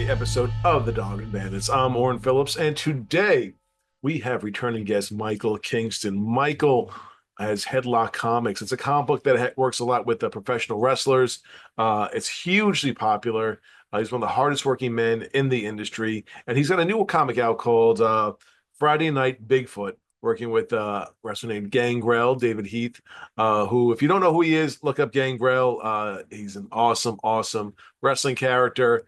episode of The Dog and Bandits. I'm Orrin Phillips, and today we have returning guest Michael Kingston. Michael has Headlocked Comics. It's a comic book that works a lot with professional wrestlers. It's hugely popular. He's one of the hardest working men in the industry, and he's got a new comic out called Friday Night Bigfoot, working with a wrestler named Gangrel, David Heath, who, if you don't know who he is, look up Gangrel. He's an awesome, awesome wrestling character.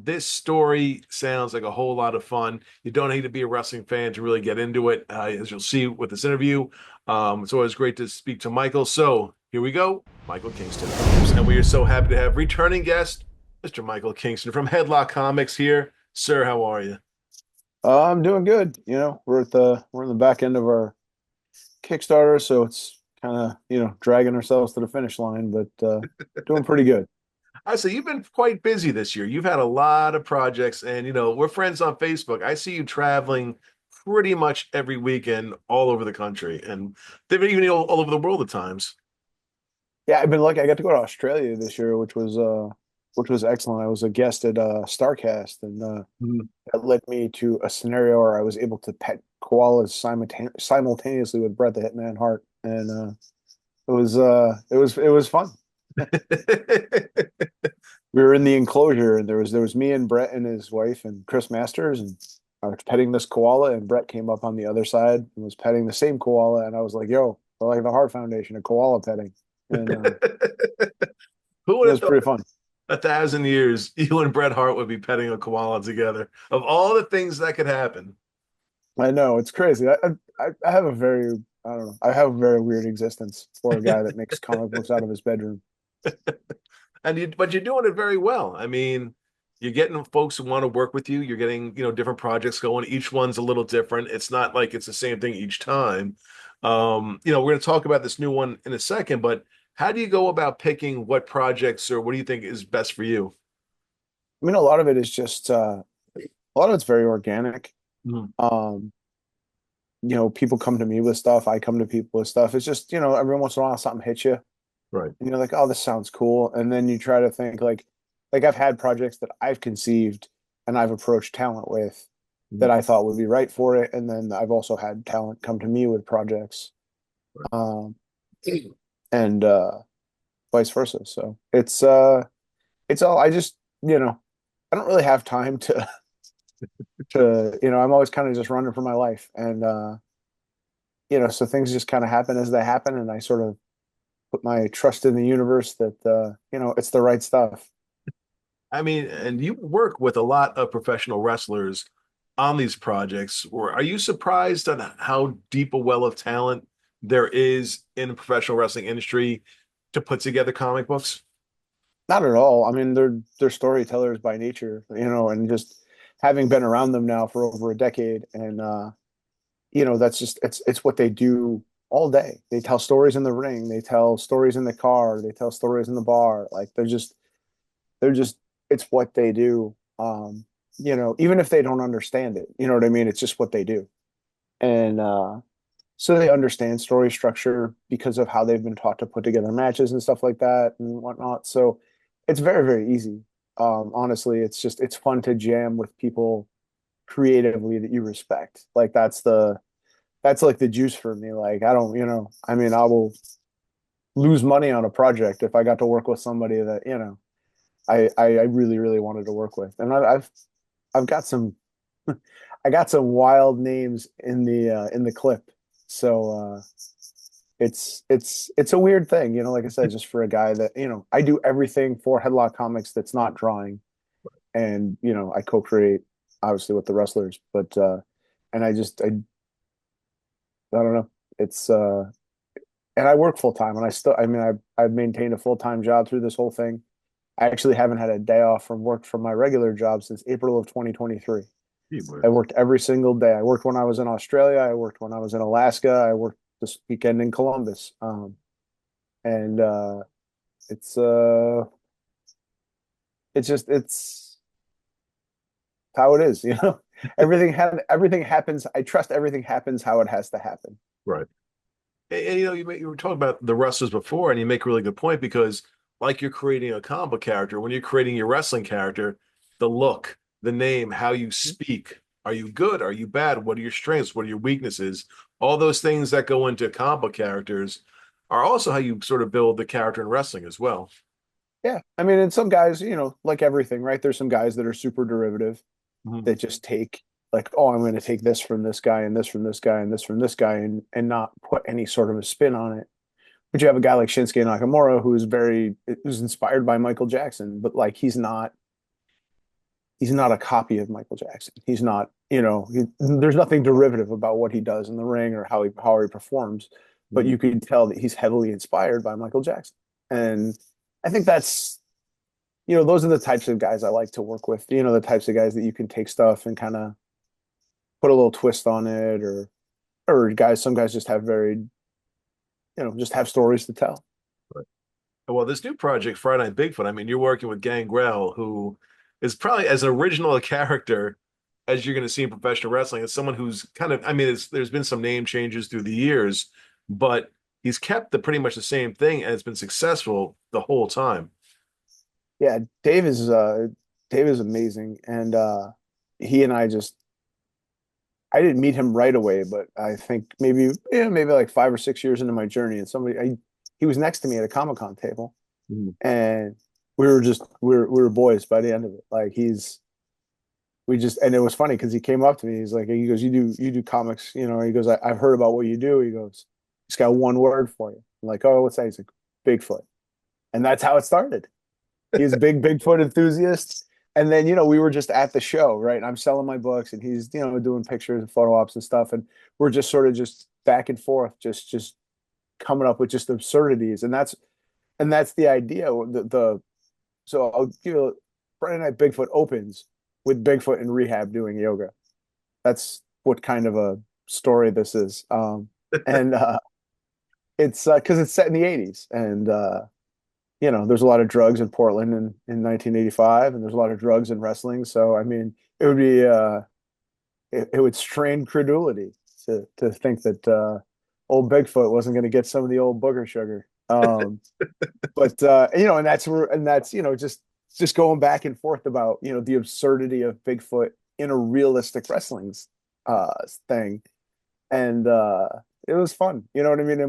This story sounds like a whole lot of fun. You don't need to be a wrestling fan to really get into it, as you'll see with this interview. It's always great to speak to Michael. So here we go, Michael Kingston. And we are so happy to have returning guest, Mr. Michael Kingston from Headlock Comics here. Sir, how are you? I'm doing good. We're in the back end of our Kickstarter, so it's kind of, dragging ourselves to the finish line, but doing pretty good. I say you've been quite busy this year. You've had a lot of projects, and we're friends on Facebook. I see you traveling pretty much every weekend all over the country, and they've been even all over the world at times. Yeah, I've been lucky. I got to go to Australia this year, which was excellent. I was a guest at Starcast, and Mhm. that led me to a scenario where I was able to pet koalas simultaneously with Bret the Hitman Hart, and it was fun. We were in the enclosure, and there was me and Brett and his wife and Chris Masters, and I was petting this koala, and Brett came up on the other side and was petting the same koala, and I was like, "Yo, I like the Heart Foundation, a koala petting," and Who it would have was thought pretty fun. 1,000 years you and Bret Hart would be petting a koala together? Of all the things that could happen. I know it's crazy. I have a very I don't know. I have a very weird existence for a guy that makes comic books out of his bedroom. But you're doing it very well. I mean, you're getting folks who want to work with you. You're getting, different projects going. Each one's a little different. It's not like it's the same thing each time. We're going to talk about this new one in a second, but how do you go about picking what projects, or what do you think is best for you? I mean, a lot of it is just a lot of it's very organic. Mhm. Um, people come to me with stuff. I come to people with stuff. It's just, every once in a while something hits you Right. and you're like, oh, this sounds cool. And then you try to think like I've had projects that I've conceived and I've approached talent with that Mhm. I thought would be right for it. And then I've also had talent come to me with projects, um, and vice versa. So it's all I just, I don't really have time to I'm always kind of just running for my life. And so things just kind of happen as they happen, and I sort of put my trust in the universe that it's the right stuff. I mean, and you work with a lot of professional wrestlers on these projects. Or are you surprised at how deep a well of talent there is in the professional wrestling industry to put together comic books? Not at all. I mean, they're storytellers by nature, and just having been around them now for over a decade, and that's just it's what they do all day. They tell stories in the ring, they tell stories in the car, they tell stories in the bar. Like they're just it's what they do. Even if they don't understand it, you know what I mean? It's just what they do. And so they understand story structure because of how they've been taught to put together matches and stuff like that and whatnot. So it's very, very easy. Honestly, it's fun to jam with people creatively that you respect. Like that's like the juice for me. Like I don't, I mean, I will lose money on a project if I got to work with somebody that, I really, really wanted to work with. And I've got some I got some wild names in the clip. So it's a weird thing, like I said, just for a guy that, I do everything for Headlock Comics that's not drawing. And, I co-create obviously with the wrestlers, but and I don't know. It's and I work full time, and I mean I've maintained a full-time job through this whole thing. I actually haven't had a day off from work from my regular job since April of 2023. Gee I whiz. worked every single day. I worked when I was in Australia. I worked when I was in Alaska. I worked this weekend in Columbus. And it's it's how it is, everything happens. I trust everything happens how it has to happen. Right. And, you were talking about the wrestlers before, and you make a really good point because, like you're creating a comic book character, when you're creating your wrestling character, the look, the name, how you speak. Are you good? Are you bad? What are your strengths? What are your weaknesses? All those things that go into comic book characters are also how you sort of build the character in wrestling as well. Yeah. I mean, and some guys, like everything, right? There's some guys that are super derivative Mhm. that just take like, oh, I'm going to take this from this guy and this from this guy and this from this guy and not put any sort of a spin on it. But you have a guy like Shinsuke Nakamura who's inspired by Michael Jackson, but like he's not a copy of Michael Jackson. He's not, there's nothing derivative about what he does in the ring or how he performs, but Mhm. you can tell that he's heavily inspired by Michael Jackson. And I think those are the types of guys I like to work with, the types of guys that you can take stuff and kind of put a little twist on it some guys just have just have stories to tell. Right. Well, this new project, Friday Night Bigfoot, I mean, you're working with Gangrel, who is probably as original a character as you're going to see in professional wrestling. It's someone who's kind of, I mean, there's been some name changes through the years, but he's kept pretty much the same thing and it's been successful the whole time. Yeah, Dave is amazing. And he and I didn't meet him right away, but I think maybe like 5 or 6 years into my journey, and he was next to me at a Comic-Con table, Mhm. and we were boys by the end of it. Like and it was funny because he came up to me. He goes, you do comics, He goes, I've heard about what you do. He goes, he's got one word for you. I'm like, oh, what's that? He's like, Bigfoot, and that's how it started. He's a big Bigfoot enthusiast. And then, we were just at the show, right? And I'm selling my books and he's, doing pictures and photo ops and stuff. And we're just sort of just back and forth, just coming up with just absurdities. And that's the idea. So I'll give you Friday Night Bigfoot opens with Bigfoot in rehab doing yoga. That's what kind of a story this is. And it's because it's set in the 80s. And there's a lot of drugs in Portland in 1985, and there's a lot of drugs in wrestling. So, I mean, it would strain credulity to think that old Bigfoot wasn't going to get some of the old booger sugar. But and that's just going back and forth about the absurdity of Bigfoot in a realistic wrestling uh, thing, and it was fun. You know what I mean?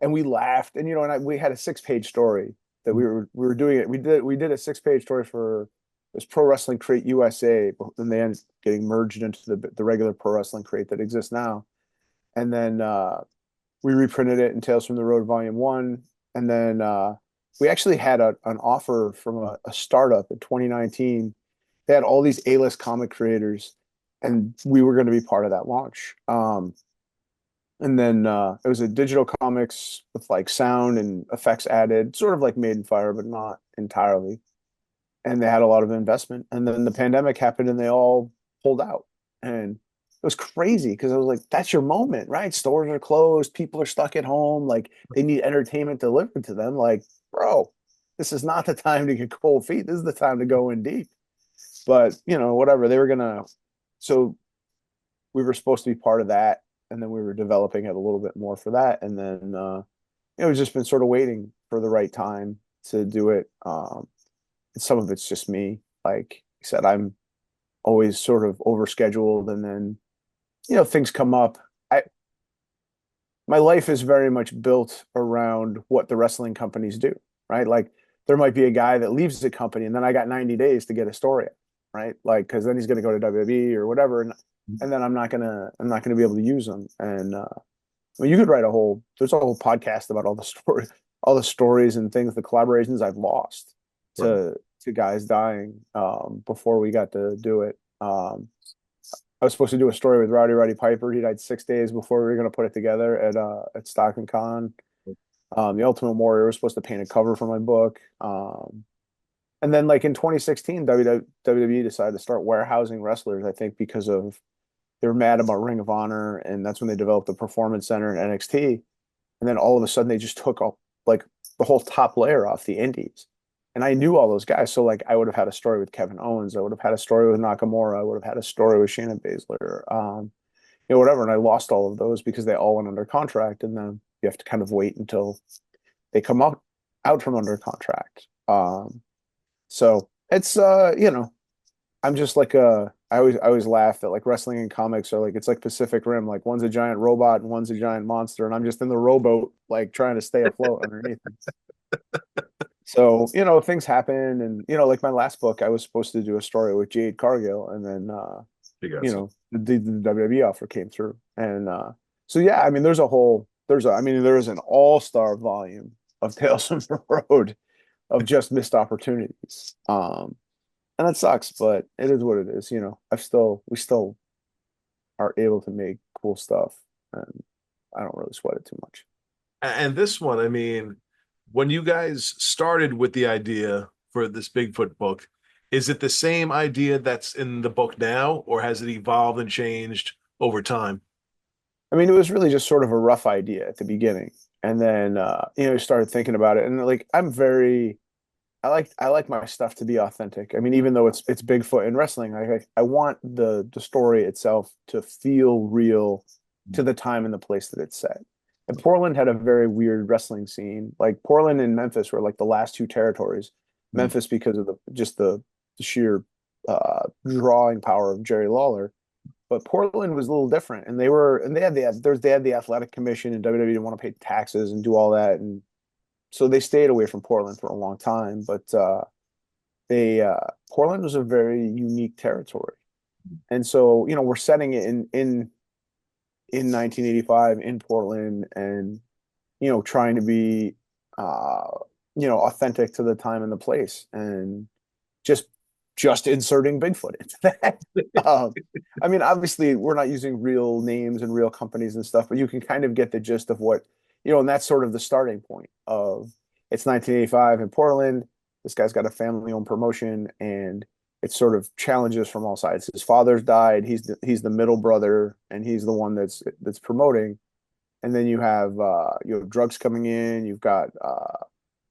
And we laughed we had a 6-page story that we were doing it. We did a 6-page story for this Pro Wrestling Crate USA, but then they ended up getting merged into the regular Pro Wrestling Crate that exists now. And then we reprinted it in Tales from the Road Volume 1. And then we actually had an offer from a startup in 2019. They had all these A-list comic creators, and we were going to be part of that launch. And then it was a digital comics with like sound and effects added, sort of like Made in Fire, but not entirely. And they had a lot of investment. And then the pandemic happened and they all pulled out. And it was crazy because I was like, that's your moment, right? Stores are closed, people are stuck at home, like they need entertainment delivered to them. Like, bro, this is not the time to get cold feet. This is the time to go in deep. But, whatever, so we were supposed to be part of that, and then we were developing it a little bit more for that, and then we've just been sort of waiting for the right time to do it. And some of it's just me. Like I said, I'm always sort of overscheduled, and then things come up. I My life is very much built around what the wrestling companies do, right? Like there might be a guy that leaves the company, and then I got 90 days to get a story, right? Like because then he's going to go to WWE or whatever, and then I'm not gonna be able to use them. And I mean, you could write there's a whole podcast about all the stories and things, the collaborations I've lost Right. to guys dying before we got to do it. I was supposed to do a story with Roddy Piper. He died 6 days before we were going to put it together at Stockton Con. The Ultimate Warrior was supposed to paint a cover for my book. And then like in 2016, WWE decided to start warehousing wrestlers, I think because they were mad about Ring of Honor, and that's when they developed the Performance Center and NXT. And then all of a sudden they just took off like the whole top layer off the indies. And I knew all those guys. So like I would have had a story with Kevin Owens. I would have had a story with Nakamura. I would have had a story with Shayna Baszler. Whatever. And I lost all of those because they all went under contract. And then you have to kind of wait until they come out from under contract. So it's I'm just like I always laugh that like wrestling and comics are like it's like Pacific Rim, like one's a giant robot and one's a giant monster, and I'm just in the rowboat like trying to stay afloat underneath them. So, things happen, and like my last book, I was supposed to do a story with Jade Cargill, and then You got some. the WWE offer came through. And so yeah, I mean there's an all-star volume of Tales from the Road of just missed opportunities. And that sucks, but it is what it is. We still are able to make cool stuff, and I don't really sweat it too much. And this one, I mean, when you guys started with the idea for this Bigfoot book, is it the same idea that's in the book now, or has it evolved and changed over time? I mean, it was really just sort of a rough idea at the beginning, and then started thinking about it, and like I like my stuff to be authentic. I mean, even though it's Bigfoot in wrestling, I want the story itself to feel real to the time and the place that it's set. And Portland had a very weird wrestling scene. Like Portland and Memphis were like the last two territories. Mm. Memphis because of the sheer drawing power of Jerry Lawler, but Portland was a little different, and they had the athletic commission, and WWE didn't want to pay taxes and do all that, and so they stayed away from Portland for a long time. But they Portland was a very unique territory, and so we're setting it in 1985 in Portland, and trying to be uh, authentic to the time and the place, and just just inserting Bigfoot into that. um, I mean, obviously, we're not using real names and real companies and stuff, but you can kind of get the gist of what, and that's sort of the starting point of it's 1985 in Portland. This guy's got a family-owned promotion, and it's sort of challenges from all sides. His father's died. He's the middle brother, and he's the one that's promoting. And then you have drugs coming in. You've got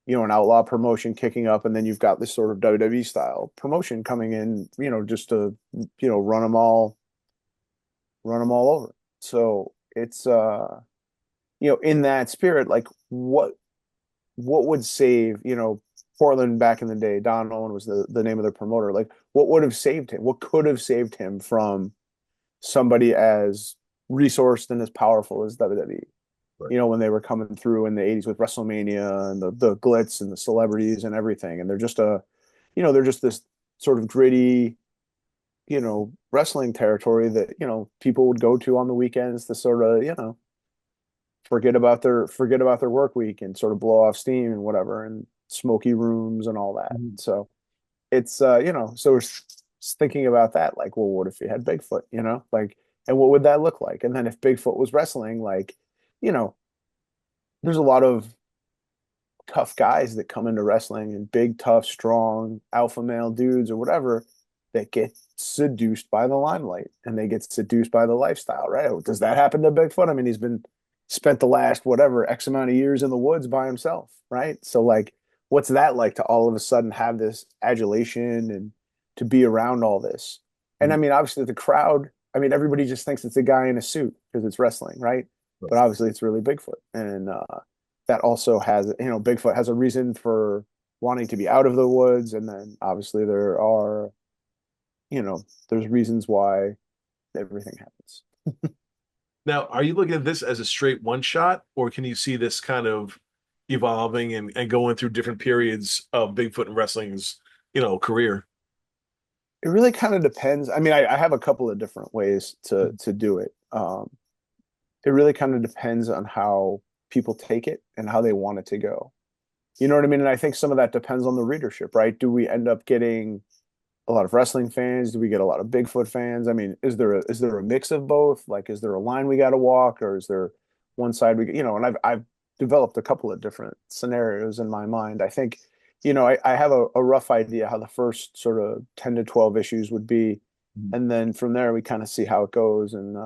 an outlaw promotion kicking up, and then you've got this sort of WWE style promotion coming in, just to run them all over. So it's in that spirit, like what would save, Portland back in the day, Don Owen was the name of the promoter. Like what would have saved him? What could have saved him from somebody as resourced and as powerful as WWE? Right. When they were coming through in the 80s with WrestleMania and the glitz and the celebrities and everything. And they're just this sort of gritty, wrestling territory that, people would go to on the weekends to sort of, forget about their work week and sort of blow off steam and whatever, and smoky rooms and all that. Mhm. So it's so we're thinking about that, like, well, what if you had Bigfoot, like, and what would that look like? And then if Bigfoot was wrestling, like, you know, there's a lot of tough guys that come into wrestling, and big, tough, strong alpha male dudes or whatever that get seduced by the limelight, and they get seduced by the lifestyle, right? Does that happen to Bigfoot? I mean, he's been spent the last whatever X amount of years in the woods by himself, right? So like, what's that like to all of a sudden have this adulation and to be around all this? And I Mhm. mean, obviously the crowd, I mean, everybody just thinks it's a guy in a suit because it's wrestling, right? Right. But obviously it's really Bigfoot. And that also has, Bigfoot has a reason for wanting to be out of the woods. And then obviously there's reasons why everything happens. Now, are you looking at this as a straight one shot, or can you see this kind of evolving and going through different periods of Bigfoot and wrestling's, career? It really kind of depends. I mean, I have a couple of different ways to do it. It really kind of depends on how people take it and how they want it to go. You know what I mean? And I think some of that depends on the readership, right? Do we end up getting a lot of wrestling fans? Do we get a lot of Bigfoot fans? I mean, is there a mix of both? Like, is there a line we got to walk, or is there one side and I've developed a couple of different scenarios in my mind. I think, I have a rough idea how the first sort of 10 to 12 issues would be. Mhm. And then from there, we kind of see how it goes, and,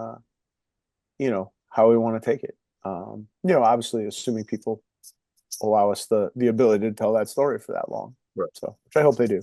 how we want to take it. Obviously assuming people allow us the ability to tell that story for that long. Right. So, which I hope they do.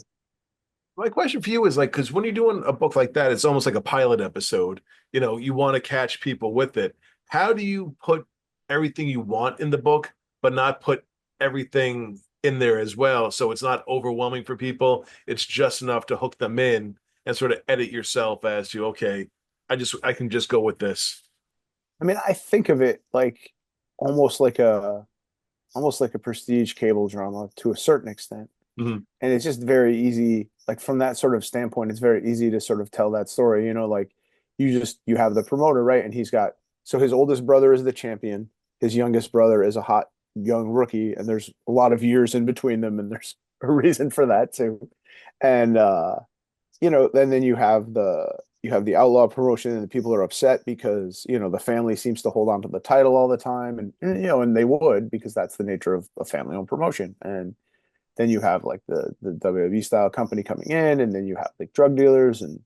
My question for you is like, because when you're doing a book like that, it's almost like a pilot episode. You want to catch people with it. How do you put everything you want in the book, but not put everything in there as well? So it's not overwhelming for people. It's just enough to hook them in, and sort of edit yourself as to, okay, I can just go with this. I mean, I think of it like almost like a almost like a prestige cable drama to a certain extent. Mhm. And it's just very easy, like from that sort of standpoint, it's very easy to sort of tell that story. Like you have the promoter, right? And he's got so his oldest brother is the champion, his youngest brother is a hot young rookie, and there's a lot of years in between them, and there's a reason for that too. And then you have the outlaw promotion, and the people are upset because the family seems to hold on to the title all the time, and they would, because that's the nature of a family-owned promotion. And then you have like the WWE style company coming in, and then you have like drug dealers and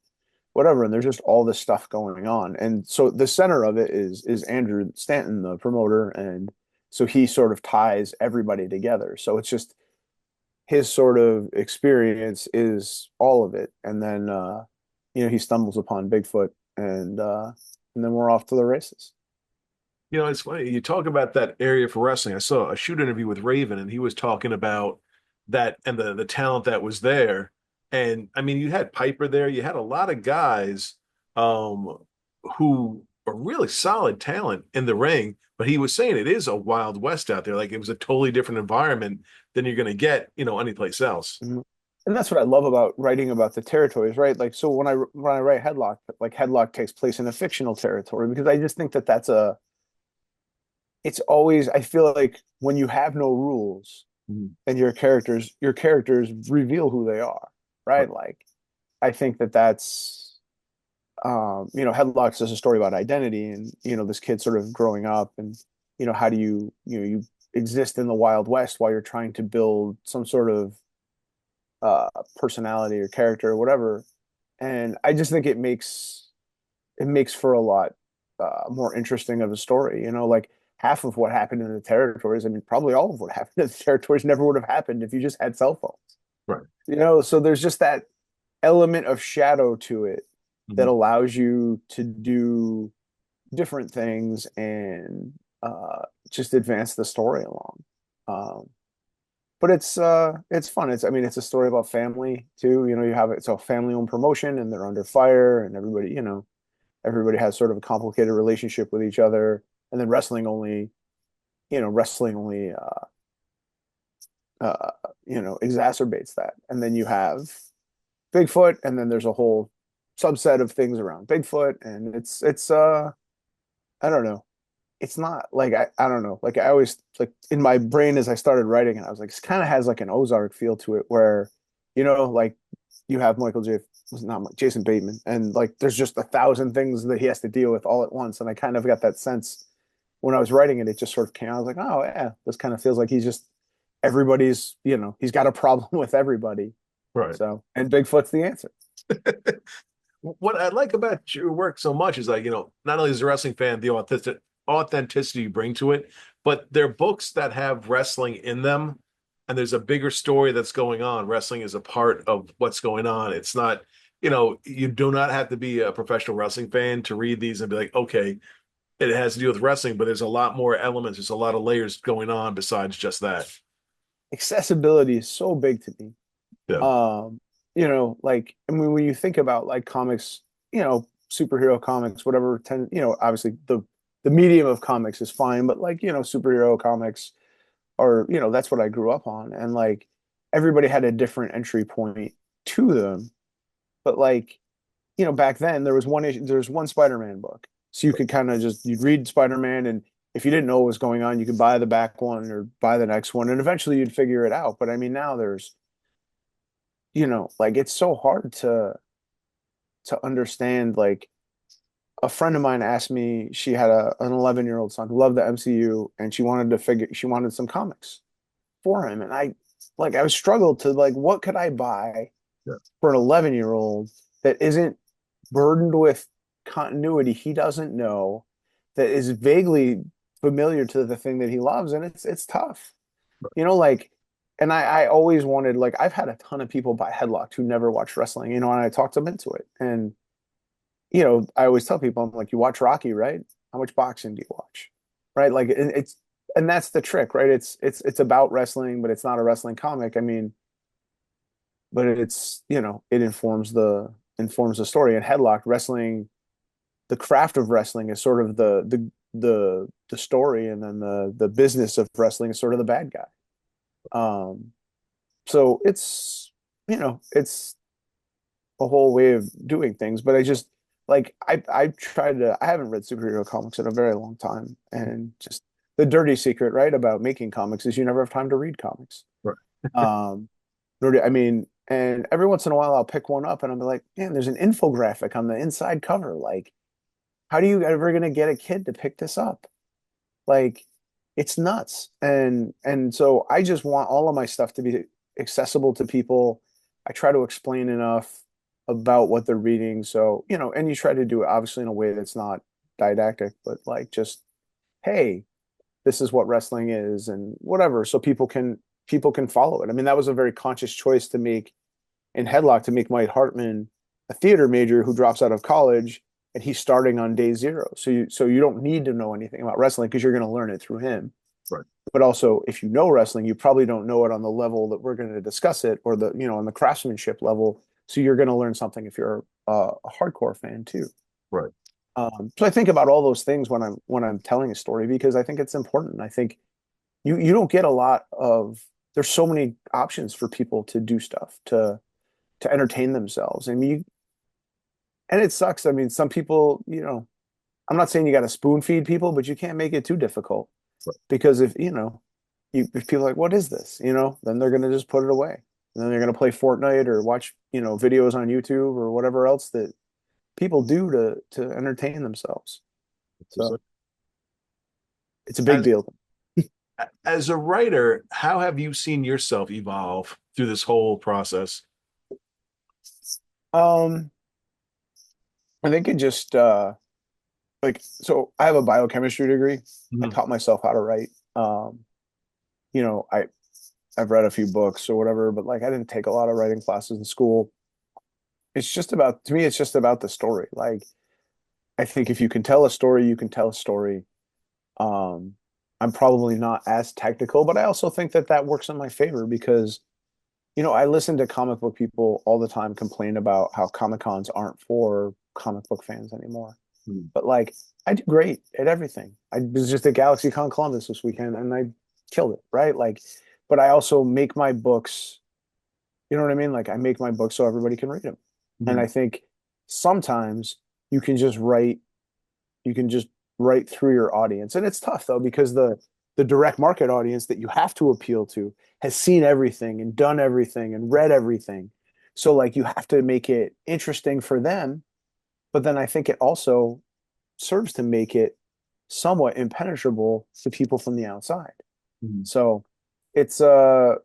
whatever, and there's just all this stuff going on. And so the center of it is Andrew Stanton, the promoter, and so he sort of ties everybody together. So it's just his sort of experience is all of it. And then he stumbles upon Bigfoot, and then we're off to the races. It's funny. You talk about that area for wrestling. I saw a shoot interview with Raven, and he was talking about that and the talent that was there. And I mean, you had Piper there. You had a lot of guys um, who are really solid talent in the ring. But he was saying it is a wild west out there. Like it was a totally different environment than you're going to get, anyplace else. Mhm. And that's what I love about writing about the territories, right? Like, so when I write Headlock, like Headlock takes place in a fictional territory, because I just think that it's always, I feel like when you have no rules Mhm. and your characters reveal who they are, right? Like, I think that's Headlocks is a story about identity, and this kid sort of growing up, and how do you exist in the Wild West while you're trying to build some sort of personality or character or whatever. And I just think it makes for a lot more interesting of a story. Like half of what happened in the territories, I mean, probably all of what happened in the territories never would have happened if you just had cell phones. Right. So there's just that element of shadow to it that Mhm. allows you to do different things and just advance the story along. Um, but it's fun. It's a story about family too. You have it's a family owned promotion, and they're under fire, and everybody has sort of a complicated relationship with each other. And then wrestling only exacerbates that. And then you have Bigfoot, and then there's a whole subset of things around Bigfoot, and it's I don't know. It's not like I don't know. Like I always like in my brain as I started writing it, I was like, this kind of has like an Ozark feel to it, where like you have Michael J. Was not Jason Bateman, and like there's just 1,000 things that he has to deal with all at once, and I kind of got that sense when I was writing it. It just sort of came. I was like, oh yeah, this kind of feels like he's got a problem with everybody. Right. So, and Bigfoot's the answer. What I like about your work so much is like, not only is a wrestling fan, the authenticity you bring to it, but they're books that have wrestling in them, and there's a bigger story that's going on. Wrestling is a part of what's going on. It's not, you do not have to be a professional wrestling fan to read these and be like, okay, it has to do with wrestling, but there's a lot more elements. There's a lot of layers going on besides just that. Accessibility is so big to me. Yeah. Like, I mean, when you think about like comics, superhero comics, whatever, obviously the medium of comics is fine, but like, superhero comics are, that's what I grew up on. And like everybody had a different entry point to them. But like, back then there was one Spider-Man book. So you could kind of you'd read Spider-Man, and if you didn't know what was going on, you could buy the back one or buy the next one, and eventually you'd figure it out. But I mean, now there's like it's so hard to understand. Like a friend of mine asked me, she had an 11-year-old son who loved the MCU, and she wanted some comics for him. And I was struggled to like, what could I buy Yeah. for an 11-year-old that isn't burdened with continuity he doesn't know, that is vaguely familiar to the thing that he loves. And it's tough. Like, and I always wanted, like, I've had a ton of people buy Headlocked who never watched wrestling, and I talked them into it. And, I always tell people, I'm like, you watch Rocky, right? How much boxing do you watch? Right? Like, and that's the trick, right? It's about wrestling, but it's not a wrestling comic. I mean, but it informs informs the story. And Headlocked wrestling, the craft of wrestling is sort of the story, and then the business of wrestling is sort of the bad guy. So it's, it's a whole way of doing things. But I just like I tried to I haven't read superhero comics in a very long time, and just the dirty secret, right, about making comics is you never have time to read comics. Right. Um, I mean, and every once in a while I'll pick one up and I'll be like, man, there's an infographic on the inside cover. Like, how do you ever gonna get a kid to pick this up? Like, it's nuts. And so I just want all of my stuff to be accessible to people. I try to explain enough about what they're reading. So, and you try to do it obviously in a way that's not didactic, but like just, hey, this is what wrestling is and whatever. So people can follow it. I mean, that was a very conscious choice to make in Headlock, to make Mike Hartman a theater major who drops out of college, and he's starting on day zero. So you don't need to know anything about wrestling because you're going to learn it through him. Right. But also, if you know wrestling, you probably don't know it on the level that we're going to discuss it, or on the craftsmanship level. So you're going to learn something if you're a hardcore fan too. Right. So I think about all those things when I'm telling a story, because I think it's important. I think you don't get a lot of there's so many options for people to do stuff to entertain themselves. I mean, and it sucks. I mean, some people, I'm not saying you got to spoon feed people, but you can't make it too difficult, Right. because if people are like, what is this? Then they're going to just put it away. And then they're going to play Fortnite or watch, videos on YouTube or whatever else that people do to entertain themselves. So it's a big As deal. as a writer, how have you seen yourself evolve through this whole process? Um, I think it just so I have a biochemistry degree. I Mhm. taught myself how to write. You know, I I've read a few books or whatever, but like I didn't take a lot of writing classes in school. It's just about to me, it's just about the story. Like I think if you can tell a story, you can tell a story. Um, I'm probably not as technical, but I also think that that works in my favor because, I listen to comic book people all the time complain about how Comic Cons aren't for comic book fans anymore. Mhm. But like, I do great at everything. I was just at GalaxyCon Columbus this weekend and I killed it, right? Like, but I also make my books, you know what I mean? Like, I make my books so everybody can read them. And I Mhm. think sometimes you can just write you can just write through your audience. And it's tough though, because the direct market audience that you have to appeal to has seen everything and done everything and read everything. So like you have to make it interesting for them, but then I think it also serves to make it somewhat impenetrable to people from the outside. Mhm. So it's a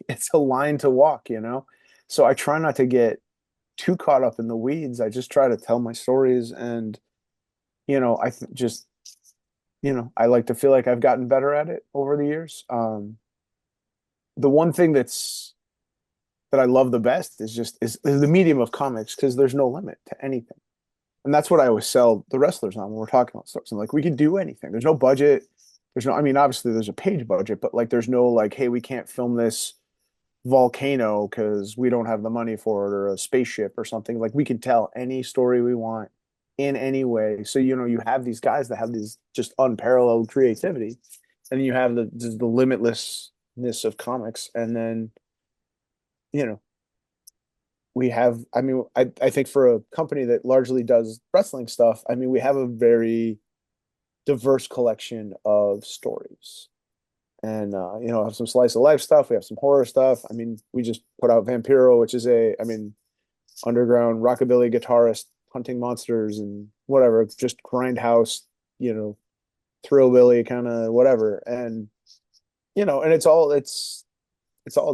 it's a line to walk. So I try not to get too caught up in the weeds. I just try to tell my stories, and just I like to feel like I've gotten better at it over the years. The one thing that I love the best is the medium of comics, because there's no limit to anything. And that's what I always sell the wrestlers on when we're talking about stuff. So I'm like, we can do anything. There's no budget. I mean, obviously there's a page budget, but like there's no like, hey, we can't film this volcano because we don't have the money for it, or a spaceship or something. Like we can tell any story we want in any way. So, you have these guys that have this just unparalleled creativity, and you have the limitlessness of comics. And then, you know, we have, I mean, I think for a company that largely does wrestling stuff, I mean, we have a very diverse collection of stories. And have some slice of life stuff. We have some horror stuff. I mean, we just put out Vampiro, which is underground rockabilly guitarist hunting monsters and whatever, just grindhouse, you know, thrillbilly kind of whatever. And it's all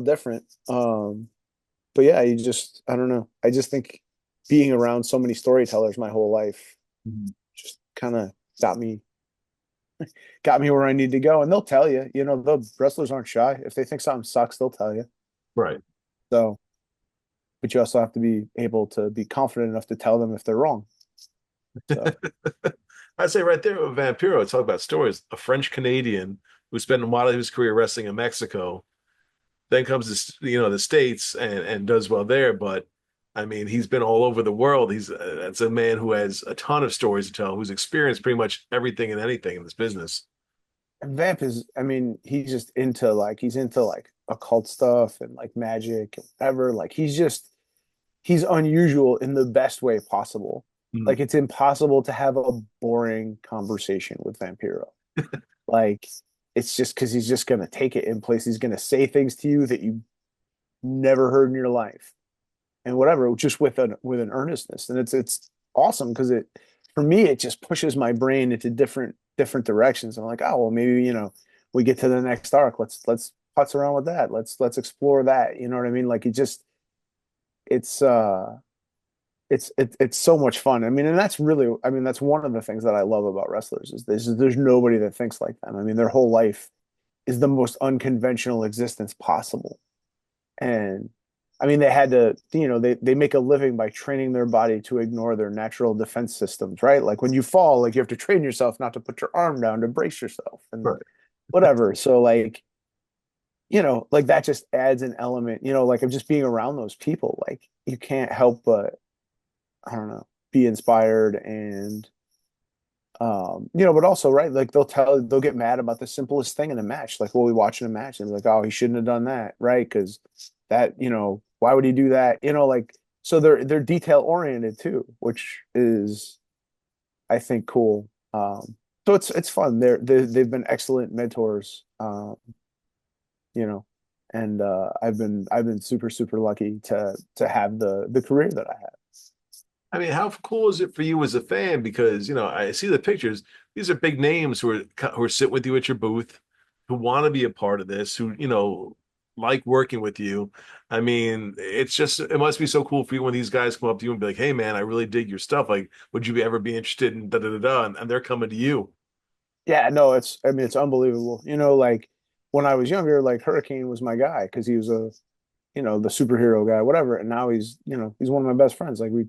different. But yeah, I don't know. I just think being around so many storytellers my whole life Mhm. just kind of got me where I need to go. And they'll tell you, the wrestlers aren't shy. If they think something sucks, they'll tell you. Right. So, but you also have to be able to be confident enough to tell them if they're wrong. So, I'd say right there with Vampiro, talk about stories. A French Canadian who spent a lot of his career wrestling in Mexico, then comes to the States and does well there. But I mean, he's been all over the world. He's That's a man who has a ton of stories to tell, who's experienced pretty much everything and anything in this business. And Vamp is, I mean, he's into like occult stuff and like magic and whatever. Like he's unusual in the best way possible. Mm. Like it's impossible to have a boring conversation with Vampiro. Like it's just because he's just gonna take it in place. He's gonna say things to you that you never heard in your life, and whatever, just with an earnestness. And it's awesome because it for me it just pushes my brain into different directions. I'm like, oh well, maybe we get to the next arc. Let's putz around with that. Let's explore that. You know what I mean? Like it just it's it's so much fun. I mean, and that's really, I mean, that's one of the things that I love about wrestlers is there's nobody that thinks like them. I mean, their whole life is the most unconventional existence possible. And I mean, they had to, they make a living by training their body to ignore their natural defense systems, right? Like when you fall, like you have to train yourself not to put your arm down to brace yourself and Right. whatever. So like, like that just adds an element, like of just being around those people. Like you can't help but I don't know, be inspired and but also right, like they'll get mad about the simplest thing in a match. Like we'll be watching a match and be like, oh, he shouldn't have done that, right? Because that, why would he do that? Like so they're detail oriented too, which is I think cool. So it's fun. They've been excellent mentors, you know, and I've been super super lucky to have the career that I have. I mean, how cool is it for you as a fan? Because, I see the pictures. These are big names who are sitting with you at your booth, who want to be a part of this, who, like working with you. I mean, it must be so cool for you when these guys come up to you and be like, "Hey, man, I really dig your stuff. Like, would you ever be interested in da da da da?" And they're coming to you. Yeah, no, I mean, it's unbelievable. Like when I was younger, like Hurricane was my guy because he was the superhero guy, whatever. And now he's one of my best friends. Like we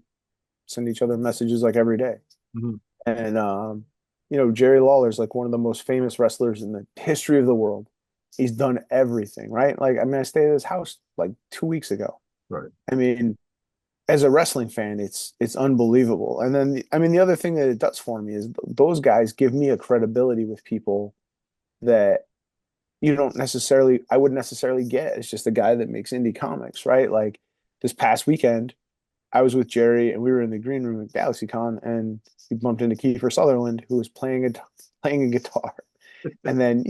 send each other messages like every day. Mhm. And Jerry Lawler's like one of the most famous wrestlers in the history of the world. He's done everything, right? Like, I mean, I stayed at his house like 2 weeks ago. Right. I mean, as a wrestling fan, it's unbelievable. And then, I mean, the other thing that it does for me is those guys give me a credibility with people that I wouldn't necessarily get. It's just a guy that makes indie comics, right? Like this past weekend, I was with Jerry and we were in the green room at GalaxyCon and we bumped into Kiefer Sutherland who was playing a guitar. And then,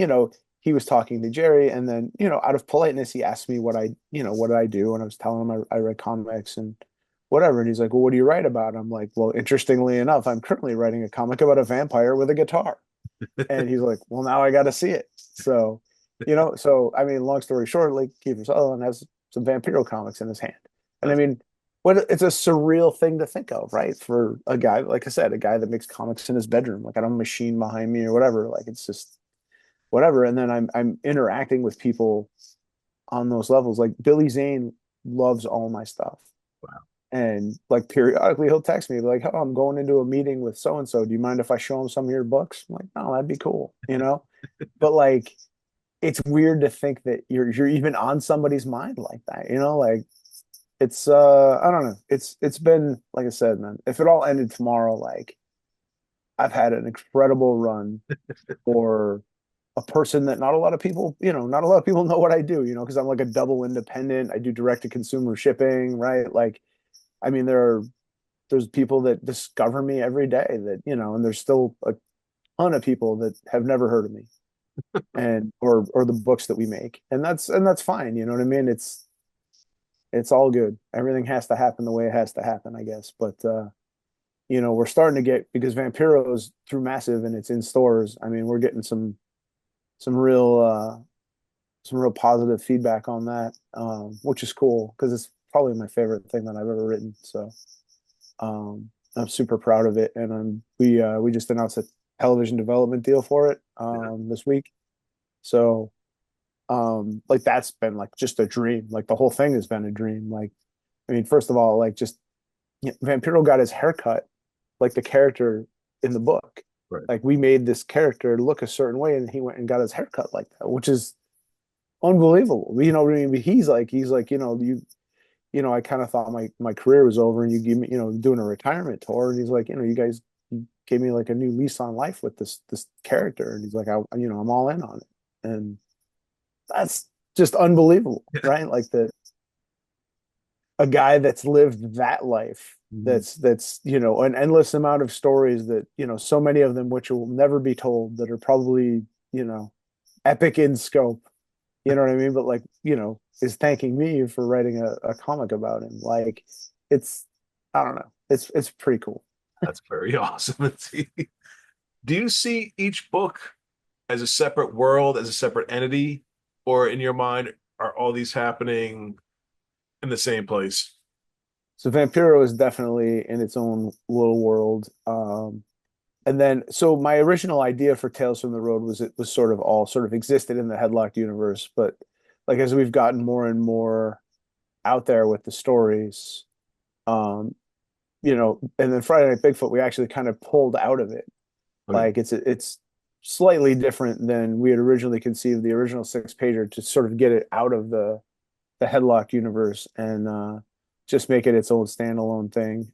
he was talking to Jerry and then, out of politeness, he asked me what did I do? And I was telling him I read comics and whatever. And he's like, well, what do you write about? I'm like, well, interestingly enough, I'm currently writing a comic about a vampire with a guitar. And he's like, well, now I got to see it. So, so I mean, long story short, like Kiefer Sutherland has some Vampiro comics in his hand. And I That's mean, it's a surreal thing to think of, right? For a guy, like I said, a guy that makes comics in his bedroom, like I don't have a machine behind me or whatever. Like it's just whatever. And then I'm interacting with people on those levels. Like Billy Zane loves all my stuff. wow. And like periodically he'll text me like, oh, I'm going into a meeting with so and so. Do you mind if I show him some of your books? I'm like, no, that'd be cool. But like it's weird to think that you're even on somebody's mind like that. Like it's I don't know. It's been like I said, man, if it all ended tomorrow, like I've had an incredible run for a person that not a lot of people know what I do, because I'm like a double independent. I do direct to consumer shipping, right? Like, I mean, there's people that discover me every day and there's still a ton of people that have never heard of me and or the books that we make. And that's fine, you know what I mean? It's all good. Everything has to happen the way it has to happen, I guess. But we're starting to get because Vampiro's through Massive and it's in stores. I mean, we're getting some real some real positive feedback on that, which is cool because it's probably my favorite thing that I've ever written. So I'm super proud of it, and we just announced a television development deal for it this week. So like that's been like just a dream. Like the whole thing has been a dream. Like I mean, first of all, like just Vampiro got his haircut like the character in the book. Right. Like we made this character look a certain way, and he went and got his haircut like that, which is unbelievable. You know what I mean? But he's like, you I kind of thought my career was over, and you give me, doing a retirement tour. And he's like, you guys gave me like a new lease on life with this character. And he's like, I'm all in on it. And that's just unbelievable, right? Like a guy that's lived that life, Mhm. that's an endless amount of stories that, so many of them which will never be told, that are probably, epic in scope, you know what I mean? But like, is thanking me for writing a comic about him. Like, it's, I don't know. It's pretty cool. That's very awesome. Do you see each book as a separate world, as a separate entity, or in your mind, are all these happening in the same place? So Vampiro is definitely in its own little world. And then, so my original idea for Tales from the Road was, it was sort of all sort of existed in the Headlocked universe, but like as we've gotten more and more out there with the stories, um, and then Friday Night Bigfoot, we actually kind of pulled out of it. Okay. Like it's slightly different than we had originally conceived the original six pager, to sort of get it out of the Headlocked universe, and just make it its own standalone thing.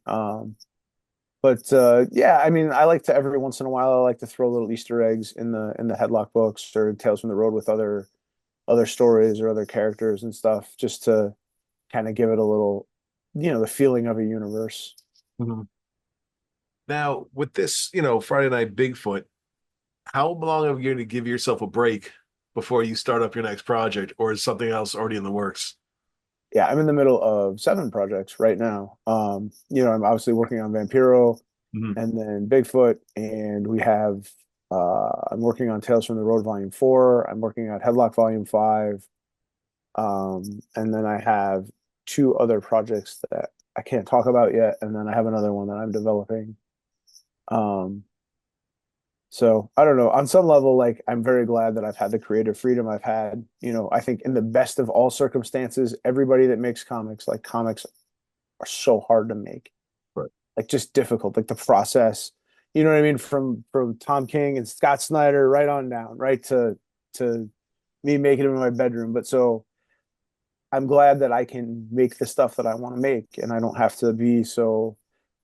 But yeah, I mean, I like to, every once in a while, I like to throw little Easter eggs in the Headlock books or Tales from the Road with other stories or other characters and stuff, just to kind of give it a little, the feeling of a universe. Mhm. Now, with this, Friday Night Bigfoot, how long are you going to give yourself a break before you start up your next project, or is something else already in the works? Yeah, I'm in the middle of seven projects right now. I'm obviously working on Vampiro Mhm. and then Bigfoot, and we have I'm working on Tales from the Road Volume 4. I'm working on Headlock Volume 5. And then I have two other projects that I can't talk about yet, and then I have another one that I'm developing. Um, so I don't know. On some level, like, I'm very glad that I've had the creative freedom I've had. I think in the best of all circumstances, everybody that makes comics, like, comics are so hard to make, Right. like, just difficult, like the process. You know what I mean? From Tom King and Scott Snyder right on down, right to me making them in my bedroom. But so I'm glad that I can make the stuff that I want to make, and I don't have to be so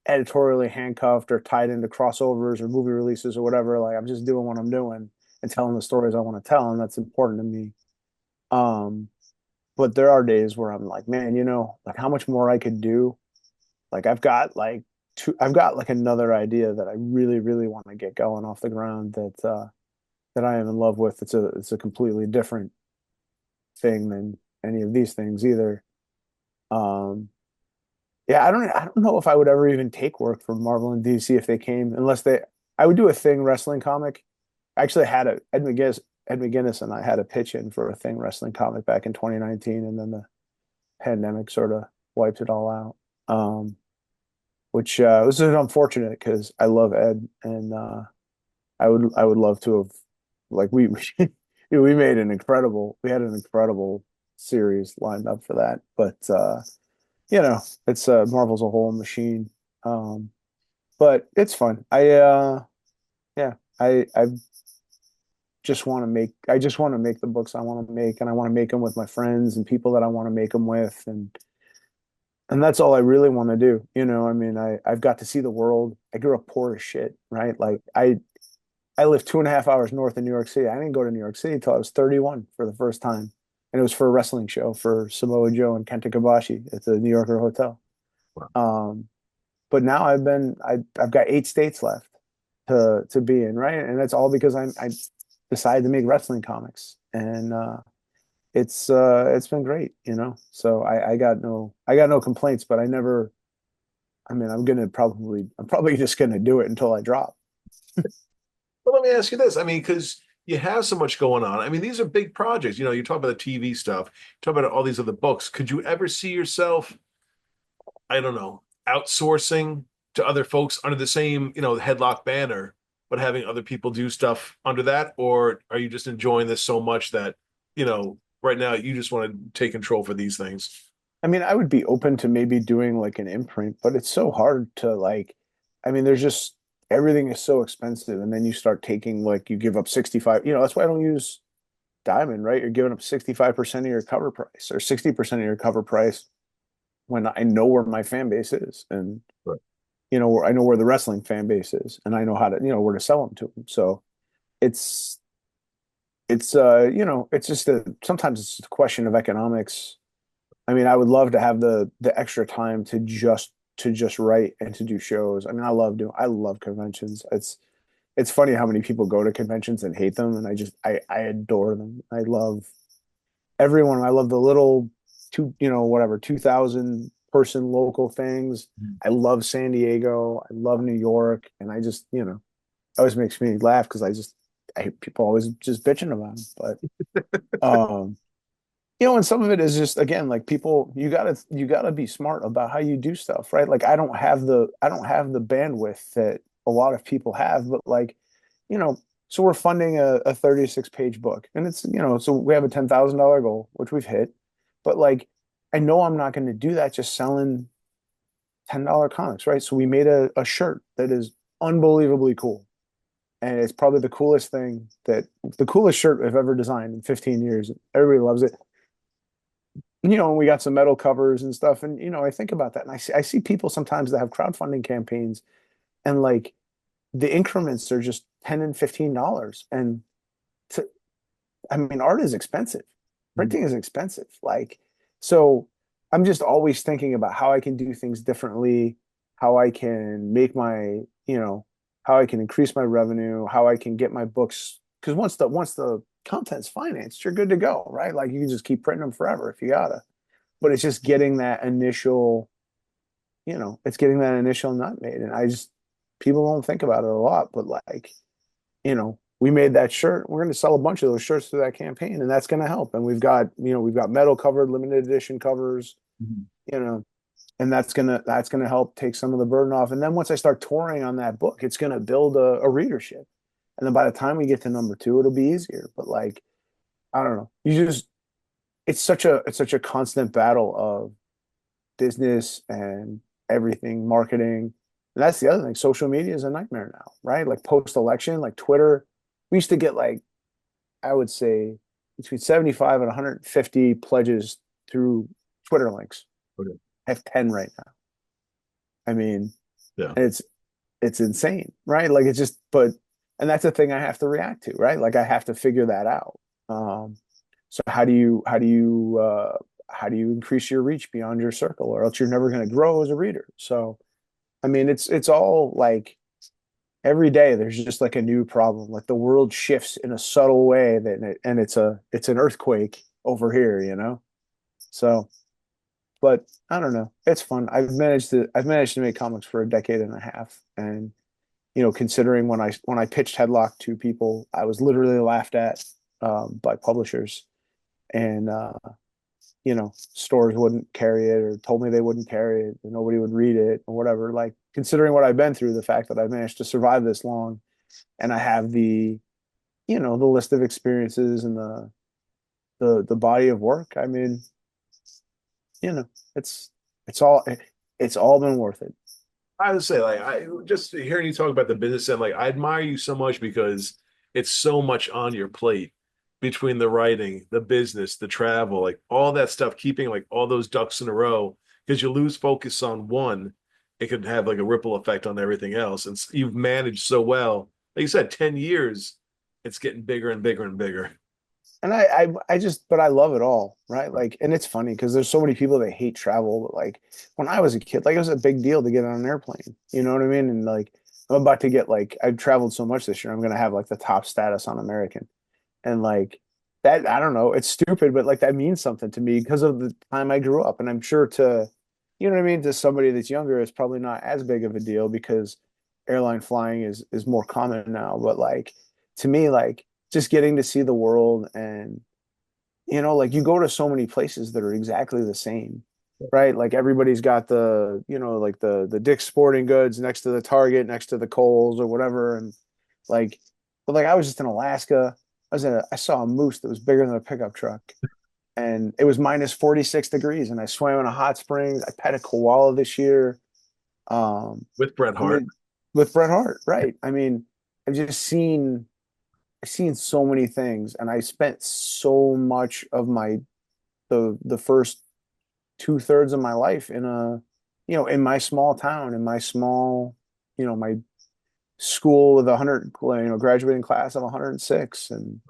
editorially handcuffed or tied into crossovers or movie releases or whatever. Like, I'm just doing what I'm doing and telling the stories I want to tell, and that's important to me. Um, but there are days where I'm like, man, like, how much more I could do. Like, I've got like another idea that I really, really want to get going off the ground, that I am in love with. It's a completely different thing than any of these things either. Um, yeah, I don't know if I would ever even take work from Marvel and DC if they came, unless I would do a Thing wrestling comic. I actually had Ed McGuinness and I had a pitch in for a Thing wrestling comic back in 2019, and then the pandemic sort of wiped it all out. Which was unfortunate because I love Ed, and I would love to have, like, we had an incredible series lined up for that, but it's Marvel's a whole machine. Um, but it's fun. Yeah, I just want to make the books I want to make, and I want to make them with my friends and people that I want to make them with, and that's all I really want to do. I mean, I've got to see the world. I grew up poor as shit, right? Like, I lived 2.5 hours north of New York City. I didn't go to New York City until I was 31 for the first time. And it was for a wrestling show for Samoa Joe and Kenta Kobashi at the New Yorker Hotel. Wow. Um, but now I've got 8 states left to be in, right? And that's all because I decided to make wrestling comics. And it's been great. So I got no complaints, but I mean, I'm probably just gonna do it until I drop. Well, let me ask you this. I mean, because you have so much going on. I mean, these are big projects. You talk about the TV stuff, you talk about all these other books. Could you ever see yourself, I don't know, outsourcing to other folks under the same, headlock banner, but having other people do stuff under that? Or are you just enjoying this so much that, right now you just want to take control for these things? I mean, I would be open to maybe doing like an imprint, but it's so hard to, like, I mean, there's just, everything is so expensive. And then you start taking, like, you give up 65, that's why I don't use Diamond, right? You're giving up 65% of your cover price or 60% of your cover price when I know where my fan base is, and Right. I know where the wrestling fan base is, and I know how to, where to sell them to them. So it's it's just sometimes it's just a question of economics. I mean, I would love to have the extra time to just write and to do shows. I mean, I love conventions. It's funny how many people go to conventions and hate them, and I adore them. I love everyone. I love the little whatever 2,000 person local things. Mhm. I love San Diego. I love New York, and I just it always makes me laugh because I hate people always just bitching about them. But and some of it is just again like people you gotta be smart about how you do stuff, right? Like I don't have the bandwidth that a lot of people have, but like, so we're funding a 36-page book, and it's so we have a $10,000 goal, which we've hit, but like I know I'm not going to do that just selling $10 comics, right? So we made a shirt that is unbelievably cool. And it's probably the coolest shirt I've ever designed in 15 years. Everybody loves it. And we got some metal covers and stuff. And, I think about that. And I see people sometimes that have crowdfunding campaigns and like the increments are just 10 and $15. And to, I mean, art is expensive. Mhm. Printing is expensive. Like, so I'm just always thinking about how I can do things differently, how I can make how I can increase my revenue, how I can get my books. Because once the content's financed, you're good to go, right? Like you can just keep printing them forever if you gotta. But it's just getting that it's getting that initial nut made. And people don't think about it a lot, but like, we made that shirt. We're going to sell a bunch of those shirts through that campaign, and that's going to help. And we've got metal covered, limited edition covers, Mhm. you know, and that's gonna help take some of the burden off. And then once I start touring on that book, it's gonna build a readership. And then by the time we get to number two, it'll be easier. But like, I don't know. It's such a constant battle of business and everything, marketing. And that's the other thing. Social media is a nightmare now, right? Like post election, like Twitter. We used to get like, I would say between 75 and 150 pledges through Twitter links. Okay. I have 10 right now. I mean, Yeah. it's insane, right? Like it's just, but, and that's the thing I have to react to, right? Like I have to figure that out. So how do you increase your reach beyond your circle, or else you're never going to grow as a reader? So, I mean, it's all like every day there's just like a new problem. Like the world shifts in a subtle way and it's an earthquake over here. So, but I don't know. It's fun. I've managed to make comics for a decade and a half, and considering when I pitched Headlock to people, I was literally laughed at by publishers, and stores wouldn't carry it or told me they wouldn't carry it, and nobody would read it or whatever. Like considering what I've been through, the fact that I've managed to survive this long, and I have the list of experiences and the body of work. I mean, you know, it's it's all it's all been worth it. I would say, like, I just hearing you talk about the business and like, I admire you so much because it's so much on your plate between the writing, the business, the travel, like all that stuff, keeping like all those ducks in a row. Because you lose focus on one, it could have like a ripple effect on everything else. And you've managed so well. Like you said, 10 years, it's getting bigger and bigger and bigger. And but I love it all, right? Like, and it's funny because there's so many people that hate travel, but like when I was a kid, like it was a big deal to get on an airplane. You know what I mean? And like I'm about to get like I've traveled so much this year, I'm gonna have like the top status on American. And like that, I don't know, it's stupid, but like that means something to me because of the time I grew up. And I'm sure you know what I mean, to somebody that's younger, it's probably not as big of a deal because airline flying is more common now. But like to me, like just getting to see the world and like you go to so many places that are exactly the same, right? Like everybody's got like the Dick's Sporting Goods next to the Target, next to the Kohl's or whatever, and like, but like I was just in Alaska. I saw a moose that was bigger than a pickup truck, and it was minus 46 degrees, and I swam in a hot springs. I pet a koala this year. With Bret I Hart. mean, with Bret Hart, right? I mean, I've just seen I've seen so many things, and I spent so much of the first 2/3 of my life in in my small town, in my small, my school with 100, graduating class of 106 and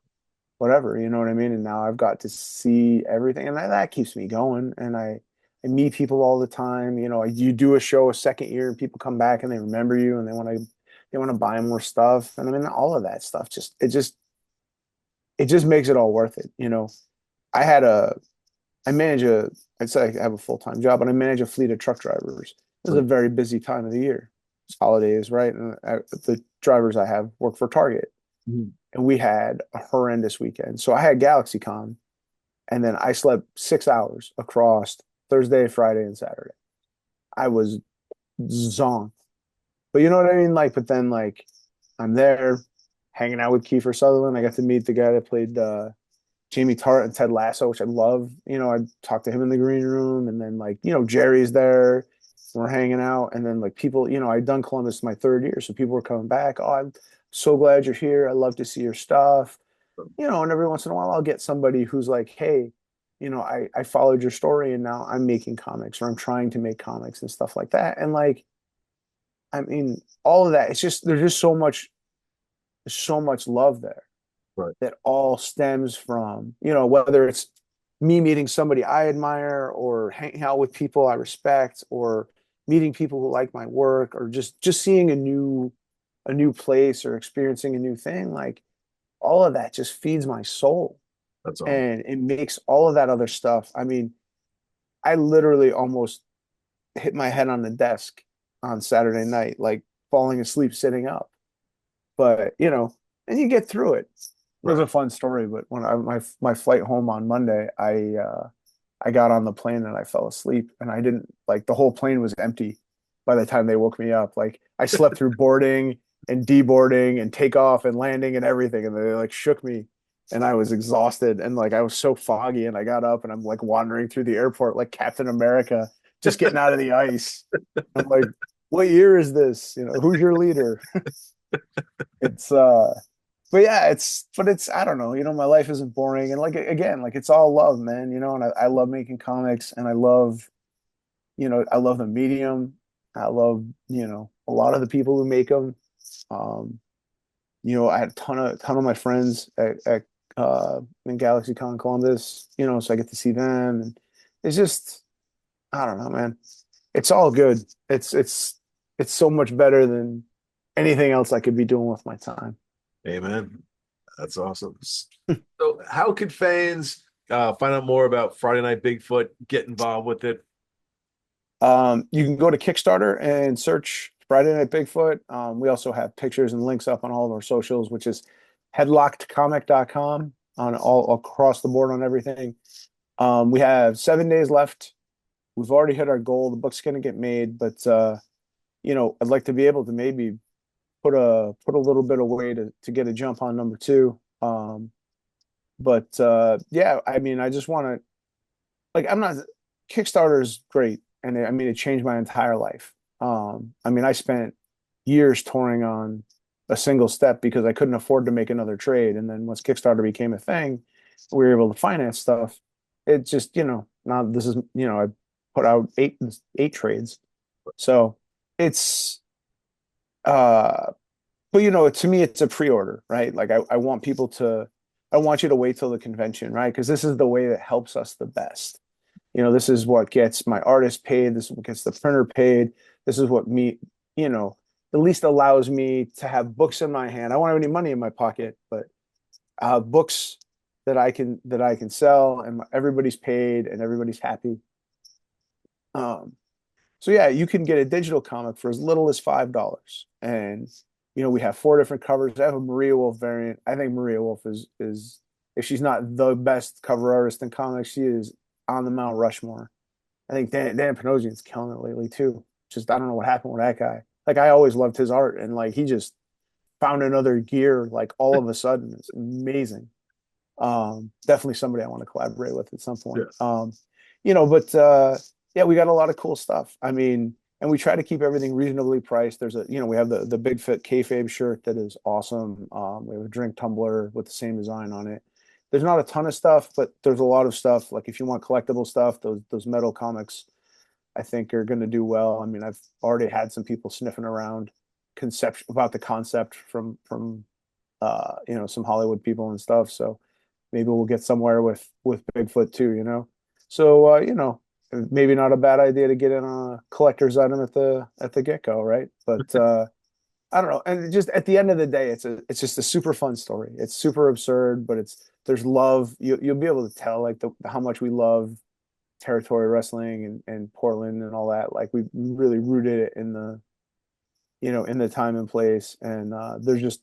whatever, you know what I mean? And now I've got to see everything, and that keeps me going. And I meet people all the time. You do a show a second year, and people come back and they remember you, and they want to buy more stuff. And I mean, all of that stuff it just makes it all worth it. I had a I manage a I'd say I have a full-time job, but I manage a fleet of truck drivers. This is a very busy time of the year. It's holidays, right? And the drivers I have work for Target, Mhm. and we had a horrendous weekend. So I had GalaxyCon, and then I slept 6 hours across Thursday, Friday, and Saturday. I was zonked. But you know what I mean? Like, but then like I'm there hanging out with Kiefer Sutherland. I got to meet the guy that played Jamie Tart and Ted Lasso, which I love. I talked to him in the green room, and then like Jerry's there. We're hanging out, and then like people, I'd done Columbus my third year, so people were coming back. Oh, I'm so glad you're here. I love to see your stuff. And every once in a while I'll get somebody who's like, hey, I followed your story and now I'm making comics, or I'm trying to make comics and stuff like that. And like, I mean, all of that, it's just there's just so much love there Right. that all stems from, whether it's me meeting somebody I admire, or hanging out with people I respect, or meeting people who like my work, or just seeing a new place, or experiencing a new thing. Like, all of that just feeds my soul, That's all. and it makes all of that other stuff. I mean, I literally almost hit my head on the desk on Saturday night, like falling asleep sitting up. But and you get through it. It was Right. a fun story. But when my flight home on Monday, I got on the plane and I fell asleep, and I didn't like the whole plane was empty by the time they woke me up. Like, I slept through boarding and deboarding and takeoff and landing and everything, and they like shook me, and I was exhausted, and like I was so foggy, and I got up and I'm like wandering through the airport like Captain America, just getting out of the ice. I'm like, what year is this? Who's your leader? It's but yeah, it's I don't know, my life isn't boring, and like again, like it's all love, man, and I love making comics, and I love the medium. I love, a lot of the people who make them. Um, I had a ton of my friends at in GalaxyCon Columbus, so I get to see them, and it's just I don't know, man. It's all good. It's so much better than anything else I could be doing with my time. Amen. That's awesome. So, how could fans find out more about Friday Night Bigfoot, get involved with it? You can go to Kickstarter and search Friday Night Bigfoot. We also have pictures and links up on all of our socials, which is headlockedcomic.com, on all across the board on everything. We have 7 days left. We've already hit our goal. The book's going to get made, but I'd like to be able to maybe put a little bit away to get a jump on number two. But yeah, I mean, I just want to like I'm not Kickstarter is great, and I mean it changed my entire life. I mean, I spent years touring on a single step because I couldn't afford to make another trade, and then once Kickstarter became a thing, we were able to finance stuff. It just now this is I put out eight trades, so it's uh but to me it's a pre-order, right? Like I want people to I want you to wait till the convention, right? Because this is the way that helps us the best. This is what gets my artist paid. This is what gets the printer paid. This is what me, at least allows me to have books in my hand. I don't have any money in my pocket, but books that I can sell, and everybody's paid and everybody's happy. Um, so yeah, you can get a digital comic for as little as $5, and we have four different covers. I have a Maria Wolf variant. I think Maria Wolf is if she's not the best cover artist in comics, she is on the Mount Rushmore. I think Dan Panosian's killing it lately too. Just I don't know what happened with that guy. Like, I always loved his art, and like he just found another gear like all of a sudden. It's amazing. Definitely somebody I want to collaborate with at some Yeah. point. But yeah, we got a lot of cool stuff. I mean, and we try to keep everything reasonably priced. We have the Bigfoot kayfabe shirt that is awesome. We have a drink tumbler with the same design on it. there's not a ton of stuff, but there's a lot of stuff. Like if you want collectible stuff, those metal comics, I think are going to do well. I mean, I've already had some people sniffing around concept about the concept from some Hollywood people and stuff. So maybe we'll get somewhere with Bigfoot too, So maybe not a bad idea to get in a collector's item at the get-go, right? But I don't know. And just at the end of the day, it's just a super fun story. It's super absurd, but there's love. You'll be able to tell like how much we love territory wrestling and Portland and all that. Like we really rooted it in the time and place. And there's just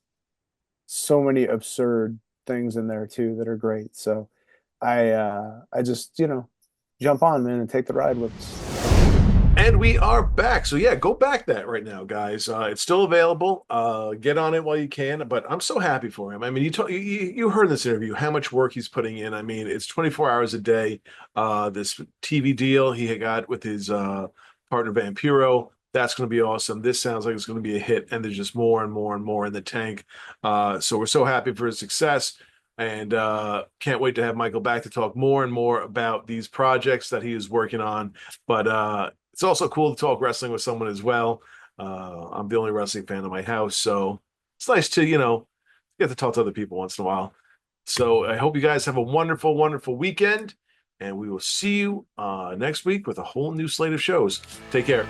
so many absurd things in there too that are great. So I just jump on, man, and take the ride with us. And we are back. So yeah, go back that right now, guys. It's still available. Get on it while you can. But I'm so happy for him. I mean, you heard in this interview how much work he's putting in. I mean, it's 24 hours a day. This TV deal he got with his partner Vampiro, that's going to be awesome. This sounds like it's going to be a hit, and there's just more and more and more in the tank. So we're so happy for his success. And can't wait to have Michael back to talk more and more about these projects that he is working on. But it's also cool to talk wrestling with someone as well. I'm the only wrestling fan in my house, so it's nice to, get to talk to other people once in a while. So I hope you guys have a wonderful, wonderful weekend, and we will see you next week with a whole new slate of shows. Take care.